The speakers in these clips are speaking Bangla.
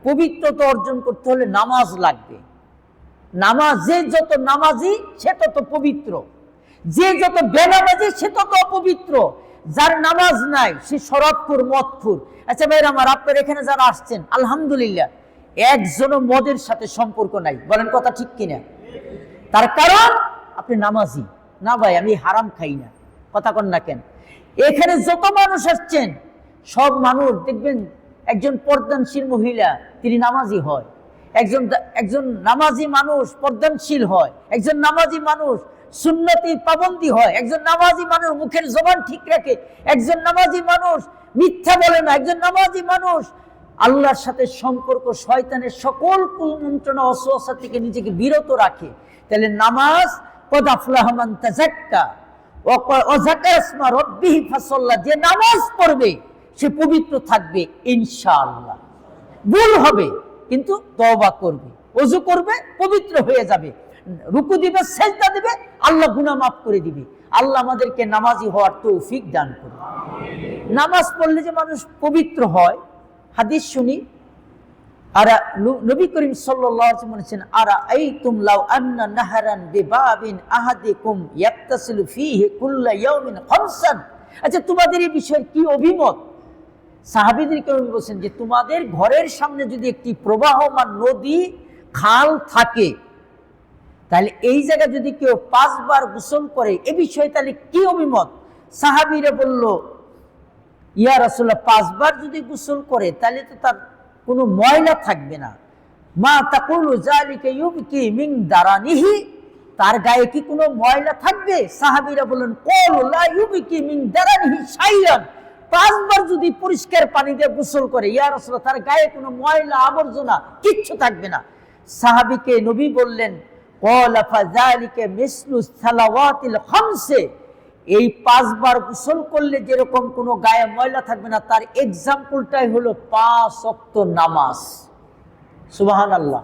পবিত্রতা অর্জন করতে হলে নামাজ লাগবে। নামাজ, যে যত নামাজি সে তত পবিত্র, যে যত বেনামাজি সে তত অপবিত্র। যার নামাজ নাই সে শরাবখোর, মদখোর। আচ্ছা ভাইরা আমার, আপনার এখানে যারা আসছেন আলহামদুলিল্লাহ একজনও মদের সাথে সম্পর্ক নাই, বলেন কথা ঠিক কিনা? তার কারণ আপনি নামাজি না। ভাই আমি হারাম খাই না, কথা কন না কেন? এখানে যত মানুষ আসছেন সব মানুষ দেখবেন একজন পর্দানশীল মহিলা তিনি নামাজি হয়, একজন নামাজি মানুষ পর্দানশীল হয়, একজন নামাজি মানুষ সুন্নতি পাবন্দি হয়, একজন নামাজি মানুষ মুখের জবান ঠিক রাখে, একজন নামাজি মানুষ মিথ্যা বলে না, একজন নামাজি মানুষ আল্লাহর সাথে সম্পর্ক, শয়তানের সকল কুমন্ত্রণা অসওয়াসা থেকে নিজেকে বিরত রাখে। তাহলে নামাজ, কদ আফলাহা মান তাযাক্কা ওয়া যাকারা ইসমা রাব্বিহি ফাসাল্লা, যে নামাজ পড়বে সে পবিত্র থাকবে ইনশাআল্লাহ। ভুল হবে কিন্তু তওবা করবে, ওযু করবে, পবিত্র হয়ে যাবে, রুকু দিবে, সেজদা দিবে, আল্লাহ গুনাহ মাফ করে দিবে। আল্লাহ আমাদেরকে নামাজি হওয়ার তৌফিক দান করুন। নামাজ পড়লে যে মানুষ পবিত্র হয়, হাদিস শুনি। আর নবী করিম সাল্লাল্লাহু আলাইহি ওয়াসাল্লাম বলেছেন, আরা আইতুম লাউ আন্না নাহারান বিবাবিন আহাদিকুম ইয়াক্তাসিলু ফীহি কুল্লা ইয়াউমিন খামসান। আচ্ছা তোমাদের এই বিষয়ে কি অভিমত? সাহাবীদেরকে নবী বলেছেন যে তোমাদের ঘরের সামনে যদি একটি প্রবাহমান নদী, খাল থাকে, তাহলে এই জায়গায় যদি কেউ 5 বার গোসল করে এ বিষয়ে তাহলে কি অভিমত? সাহাবীরা বলল, ইয়া রাসূলুল্লাহ 5 বার যদি গোসল করে তাহলে তো তার কোনো ময়লা থাকবে না। মা তাকুলু যালিকা ইউবকি মিন দারানিহি, তার গায়ে কি কোনো ময়লা থাকবে? সাহাবীরা বললেন, ক্বালু লা ইউবকি মিন দারানিহি শাইআন, 5 বার যদি পরিষ্কার পানি দিয়ে গোসল করে ইয়া রাসূলুল্লাহ তার গায়ে কোনো ময়লা আবর্জনা কিচ্ছু থাকবে না। সাহাবীকে নবী বললেন, ক্বালা ফাযালিকা মিসলু সালাওয়াতিল খামসে, এই 5 বার গোসল করলে যেরকম কোনো গায়ে ময়লা থাকবে না, তার এক্সাম্পলটাই হলো 5 ওয়াক্ত নামাজ। সুবহানাল্লাহ।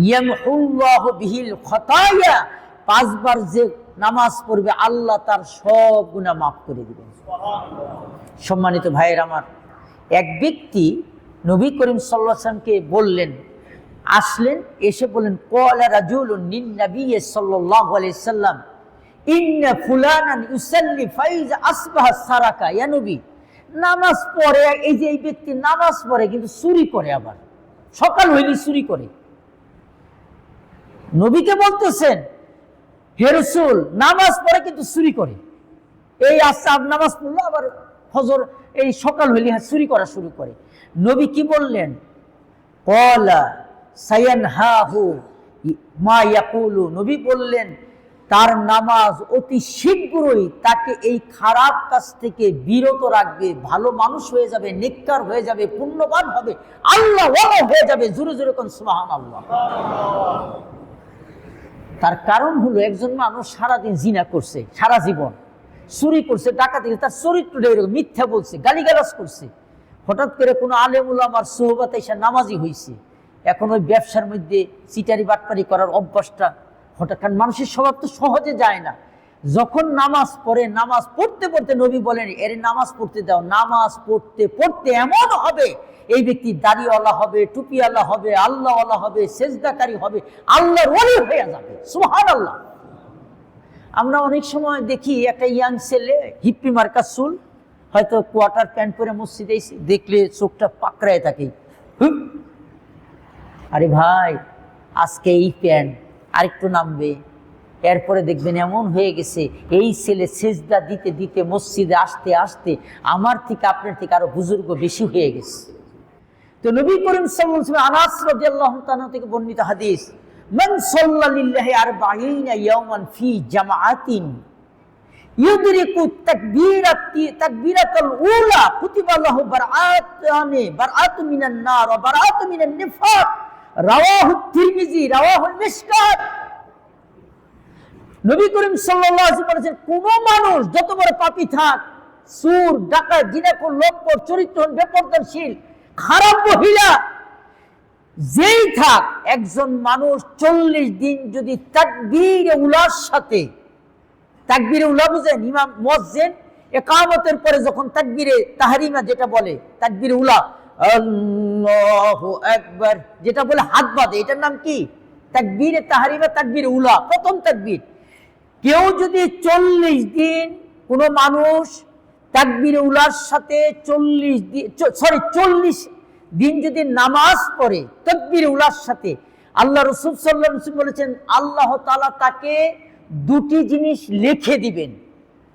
ইয়ামহুল্লাহু বিহিল খাতায়া, 5 বার যে নামাজ পড়বে আল্লাহ তার সব গুনাহ মাফ করে দিবেন। সম্মানিত ভাইয়ের আমার, এক ব্যক্তি নবী করিম সাল্লাল্লাহু আলাইহি ওয়াসাল্লামকে বললেন, আসলেন, এসে বলেন, ক্বালা রাজুলুন লিন নবী সাল্লাল্লাহু আলাইহি ওয়াসাল্লাম ইন্না ফুলানান ইউসাল্লি ফাইজা আসবাহা সারাকা। ইয়া নবী, নামাজ পড়ে, এই যে এই ব্যক্তি নামাজ পড়ে কিন্তু চুরি করে, আবার সকাল হইলে চুরি করে। নবীকে বলতেছেন, হে রাসূল, নামাজ পড়ে কিন্তু চুরি করে। এই আসর নামাজ পড়লো আবার ফজর, এই সকাল হইলে চুরি করা শুরু করে। নবী কি বললেন? ক্বালা সায়ানহাহু মা ইয়াকুলু, নবী বললেন তার নামাজ অতি শীঘ্রই তাকে এই খারাপ কাজ থেকে বিরত রাখবে, ভালো মানুষ হয়ে যাবে, নেককার হয়ে যাবে, পুণ্যবান হবে, আল্লাহ ওয়ালা হয়ে যাবে। জোরে জোরে কোন সুবহানাল্লাহ। তার কারণ হলো একজন মানুষ সারাদিন জিনা করছে, সারা জীবন চুরি করছে, ডাকাতি করছে, তার চরিত্রটা এরকম, মিথ্যা বলছে, গালিগালাজ করছে। হঠাৎ করে কোনো আলেম উলামার সোহবতে এসে নামাজি হয়েছে, এখন ওই ব্যবসার মধ্যে চিটারি বাটপারি করার অভ্যাসটা হঠাৎ, কারণ মানুষের স্বভাব তো সহজে যায় না। যখন নামাজ পড়ে, নামাজ পড়তে পড়তে নবী বলেন, এর নামাজ পড়তে দাও, নামাজ পড়তে পড়তে এমন হবে এই ব্যক্তি দাড়িওয়ালা হবে, টুপিওয়ালা হবে, আল্লাহওয়ালা হবে, সেজদাকারী হবে, আল্লাহর ওলি হয়ে যাবে। সুবহানাল্লাহ। আমরা অনেক সময় দেখি একটা ইয়াং ছেলে, হিপ্পি মার্কা চুল, হয়তো কোয়ার্টার প্যান্ট পরে মসজিদে এসে দেখলে চোখটা পাকড়ায় থাকে, আরে ভাই আজকে এই প্যান্ট আরেকটু নামবে, এরপরে দেখবেন এমন হয়ে গেছে এই ছেলে সেজদা দিতে দিতে মসজিদে আসতে আসতে আমার থেকে আপনার থেকে আরো বুজুর্গ বেশি হয়ে গেছে। তো নবী করিম সাল্লাল্লাহু আলাইহি ওয়াসাল্লাম আনাস রাদিয়াল্লাহু তাআলা থেকে বর্ণিত হাদিস, মান সাল্লা লিল্লাহি 40 ইয়াওমান ফি জামাআতিন ইউদরিকু তাকবীরাতুল উলা কুতিবা লাহু বারআতু মিনান নার ওয়া বারআতু মিনান নিফাক, রাওয়াহু তিরমিজি, রাওয়াহুল মিশকাত। নবী করিম সাল্লাল্লাহু আলাইহি ওয়াসাল্লাম বলেছেন, কোন মানুষ যত বড় পাপী থাক, সুর, ডাকাত, জিনাখোর, লম্পট, চরিত্রহীন, বেপরদাশীল, খারাপ মহিলা যেই থাক, একজন মানুষ 40 দিন যদি তাকবীরে উলার সাথে, তাকবীরে উলা বুঝেন, ইমাম মুয়াজ্জিন ইকামতের পরে যখন তাকবীরে তাহরিমা যেটা বলে, তাকবীরে উলা আল্লাহু আকবার, যেটা বলে হাত বাঁধে, এটার নাম কি? তাকবীরে তাহরিমা, তাকবীরে উলা, প্রথম তাকবীর। কেউ যদি 40 দিন কোনো মানুষ তাকবীরে উলার সাথে 40 দিন যদি নামাজ পড়ে তাকবীরে উলার সাথে, আল্লাহ রাসূল সাল্লাল্লাহু আলাইহি ওয়াসাল্লাম বলেছেন আল্লাহ তাআলা তাকে দুটি জিনিস লিখে দিবেন,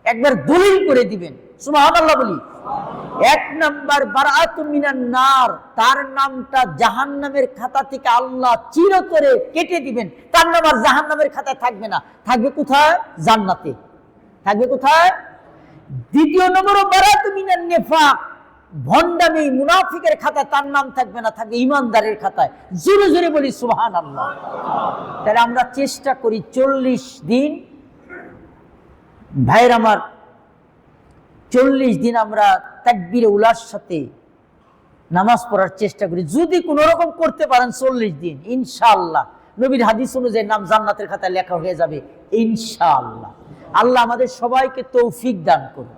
একবার দলিল করে দিবেন। সুবহানাল্লাহ বলি। এক নাম্বার বারাআতুম মিনান নার, তার নামটা জাহান্নামের খাতা থেকে আল্লাহ চিরতরে কেটে দিবেন, তার নাম আর জাহান্নামের খাতায় থাকবে না, থাকবে কোথায়? জান্নাতে। থাকবে কোথায়? দ্বিতীয় নম্বর বারাআতুম মিনান নিফাক, ভণ্ডামি মুনাফিকের খাতায় তার নাম থাকবে না, থাকবে ঈমানদারের খাতায়। জোরে জোরে বলি সুবহানাল্লাহ। তাহলে আমরা চেষ্টা করি 40 দিন, ভাইয়ের আমার, 40 দিন আমরা তাকবীরে উলার সাথে নামাজ পড়ার চেষ্টা করি। যদি কোনো রকম করতে পারেন 40 দিন, ইনশাআল্লাহ নবীর হাদিস অনুযায়ী নাম জান্নাতের খাতায় লেখা হয়ে যাবে ইনশাআল্লাহ। আল্লাহ আমাদের সবাইকে তৌফিক দান করুন।